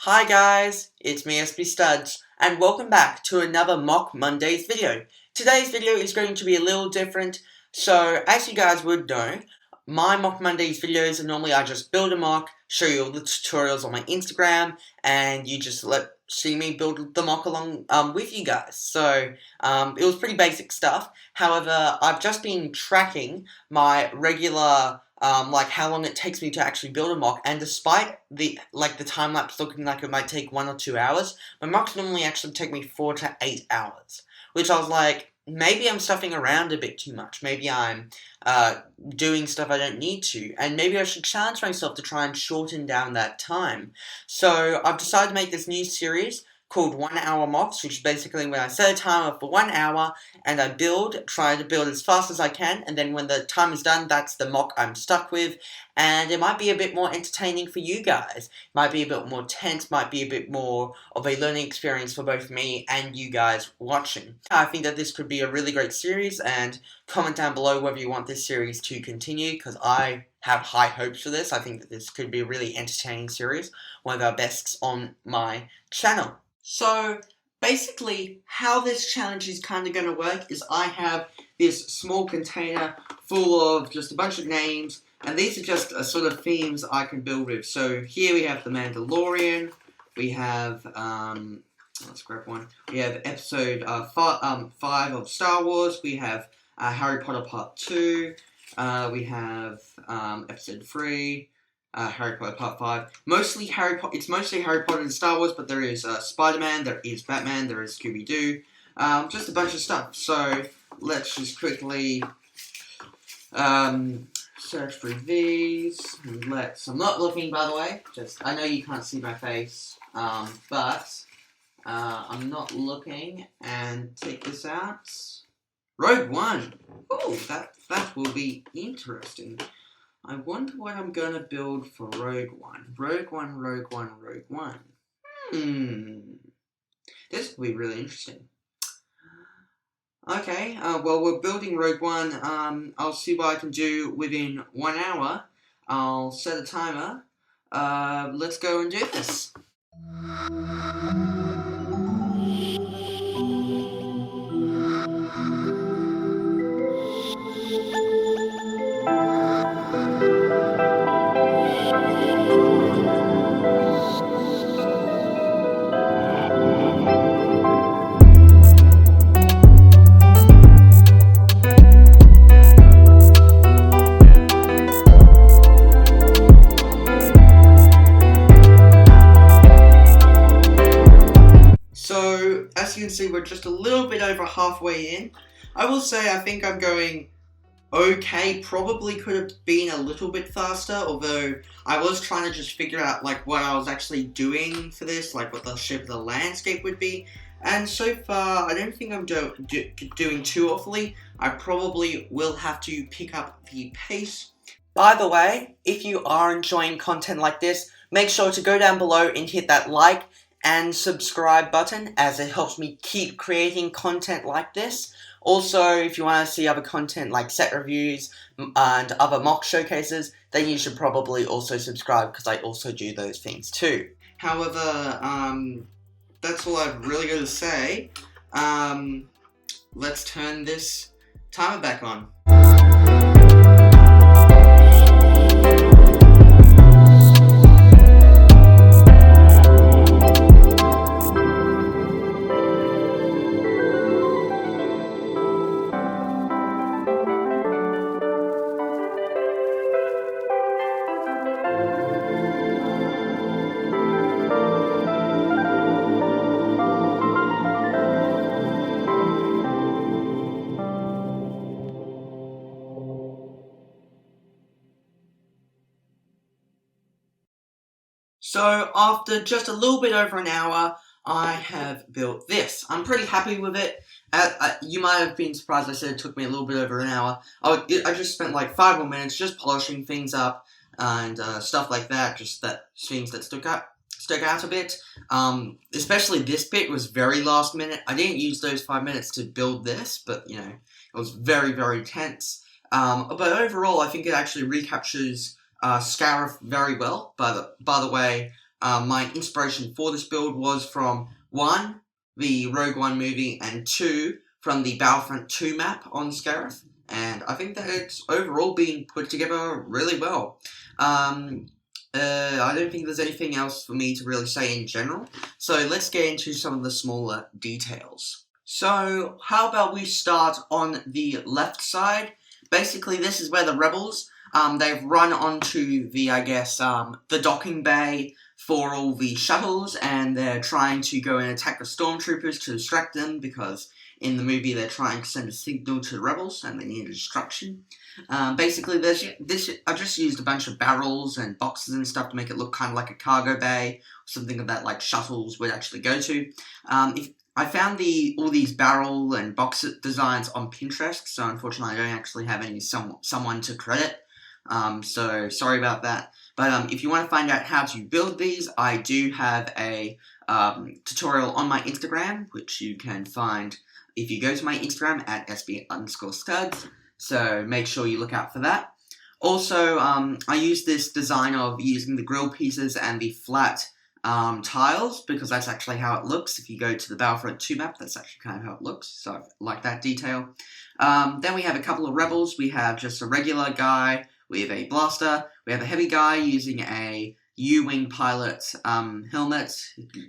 Hi guys, it's me SB Studs, and welcome back to another Mock Mondays video. Today's video is going to be a little different, so as you guys would know, my Mock Mondays videos are normally I just build a mock, show you all the tutorials on my Instagram, and you just see me build the mock along with you guys. So it was pretty basic stuff. However, I've just been tracking my regular like how long it takes me to actually build a mock, and despite the time lapse looking like it might take 1 or 2 hours, my mocks normally actually take me 4 to 8 hours, which I was like, maybe I'm stuffing around a bit too much, maybe I'm doing stuff I don't need to, and maybe I should challenge myself to try and shorten down that time. So I've decided to make this new series called 1 hour mocks, which is basically when I set a timer for 1 hour and I try to build as fast as I can, and then when the time is done, that's the mock I'm stuck with, and it might be a bit more entertaining for you guys, might be a bit more tense, might be a bit more of a learning experience for both me and you guys watching. I think that this could be a really great series, and comment down below whether you want this series to continue, because I have high hopes for this. I think that this could be a really entertaining series, one of our bests on my channel. So, basically, how this challenge is kind of going to work is I have this small container full of just a bunch of names, and these are just sort of themes I can build with. So, here we have The Mandalorian, we have, let's grab one, we have episode 5 of Star Wars, we have Harry Potter Part 2, we have episode 3, Harry Potter Part 5. It's mostly Harry Potter and Star Wars, but there is Spider-Man, there is Batman, there is Scooby-Doo, just a bunch of stuff. So, let's just quickly search through these. I'm not looking, by the way, I know you can't see my face, but I'm not looking, and take this out. Rogue One! Ooh, that will be interesting. I wonder what I'm gonna build for Rogue One. Rogue One. This will be really interesting. Okay, well, we're building Rogue One. I'll see what I can do within 1 hour. I'll set a timer. Let's go and do this. So, as you can see, we're just a little bit over halfway in. I will say I think I'm going okay. Probably could have been a little bit faster, although I was trying to just figure out what I was actually doing for this, what the shape of the landscape would be. And so far, I don't think I'm doing too awfully. I probably will have to pick up the pace. By the way, if you are enjoying content like this, make sure to go down below and hit that like and subscribe button, as it helps me keep creating content like this. Also, if you want to see other content like set reviews and other mock showcases, then you should probably also subscribe, because I also do those things too. However, that's all I've really got to say. Let's turn this timer back on. So, after just a little bit over an hour, I have built this. I'm pretty happy with it. You might have been surprised I said it took me a little bit over an hour. I just spent 5 more minutes just polishing things up and stuff like that, just things that stuck out a bit. Especially this bit was very last minute. I didn't use those 5 minutes to build this, but, it was very, very tense. But overall, I think it actually recaptures Scarif very well. By the way, my inspiration for this build was from 1, the Rogue One movie, and 2, from the Battlefront 2 map on Scarif, and I think that it's overall being put together really well. I don't think there's anything else for me to really say in general, so let's get into some of the smaller details. So, how about we start on the left side? Basically, this is where the rebels, they've run onto the, the docking bay for all the shuttles, and they're trying to go and attack the stormtroopers to distract them, because in the movie they're trying to send a signal to the rebels, and they need a distraction. Basically, I just used a bunch of barrels and boxes and stuff to make it look kind of like a cargo bay, or something that like shuttles would actually go to. I found all these barrel and box designs on Pinterest, so unfortunately I don't actually have someone to credit. So sorry about that. But if you want to find out how to build these, I do have a tutorial on my Instagram, which you can find if you go to my Instagram at sb_studs. So make sure you look out for that. Also, I use this design of using the grill pieces and the flat tiles, because that's actually how it looks. If you go to the Battlefront 2 map, that's actually kind of how it looks, so I like that detail. Then we have a couple of rebels. We have just a regular guy with a blaster. We have a heavy guy using a U-wing pilot helmet.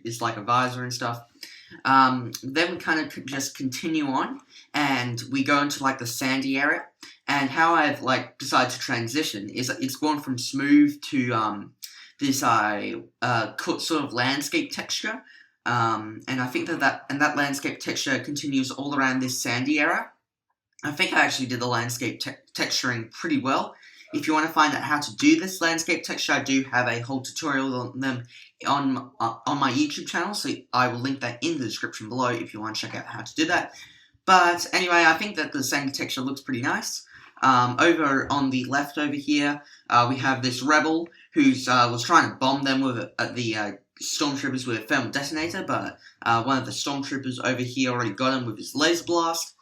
It's like a visor and stuff. Then we kind of just continue on, and we go into like the sandy area. And how I've like decided to transition is it's gone from smooth to this sort of landscape texture, and I think that landscape texture continues all around this sandy area. I think I actually did the landscape texturing pretty well. If you want to find out how to do this landscape texture, I do have a whole tutorial on them on my YouTube channel, so I will link that in the description below if you want to check out how to do that. But anyway, I think that the sandy texture looks pretty nice. Over on the left over here, we have this rebel who was trying to bomb them with the stormtroopers with a thermal detonator, but one of the stormtroopers over here already got him with his laser blast.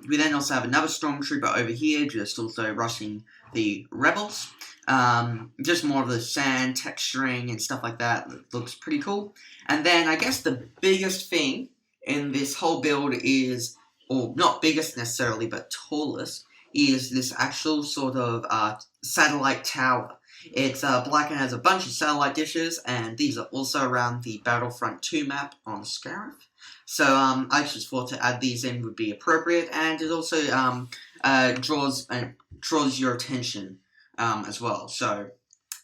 We then also have another stormtrooper over here, just also rushing the rebels. Just more of the sand texturing and stuff like that. It looks pretty cool. And then I guess the biggest thing in this whole build is, or not biggest necessarily, but tallest, is this actual sort of satellite tower. It's black and has a bunch of satellite dishes, and these are also around the Battlefront 2 map on Scarif. So I just thought to add these in would be appropriate, and it also draws your attention as well. So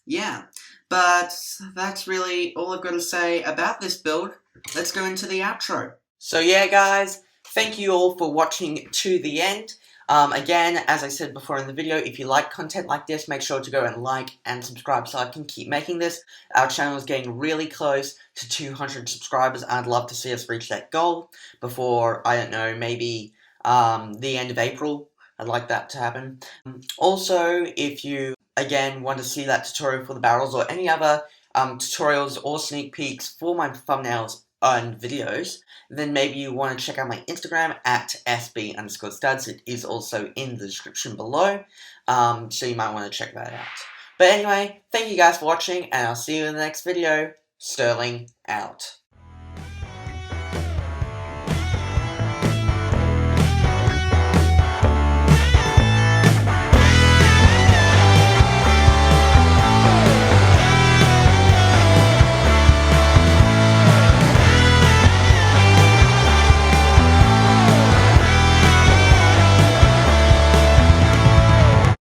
yeah, but that's really all I've got to say about this build. Let's go into the outro. So yeah, guys, thank you all for watching to the end. Again, as I said before in the video, if you like content like this, make sure to go and like and subscribe so I can keep making this. Our channel is getting really close to 200 subscribers, and I'd love to see us reach that goal before, I don't know, maybe the end of April. I'd like that to happen. Also, if you, again, want to see that tutorial for the barrels or any other tutorials or sneak peeks for my thumbnails and videos, then maybe you want to check out my Instagram at sb_studs. It is also in the description below, so you might want to check that out. But anyway, thank you guys for watching, and I'll see you in the next video. Sterling out.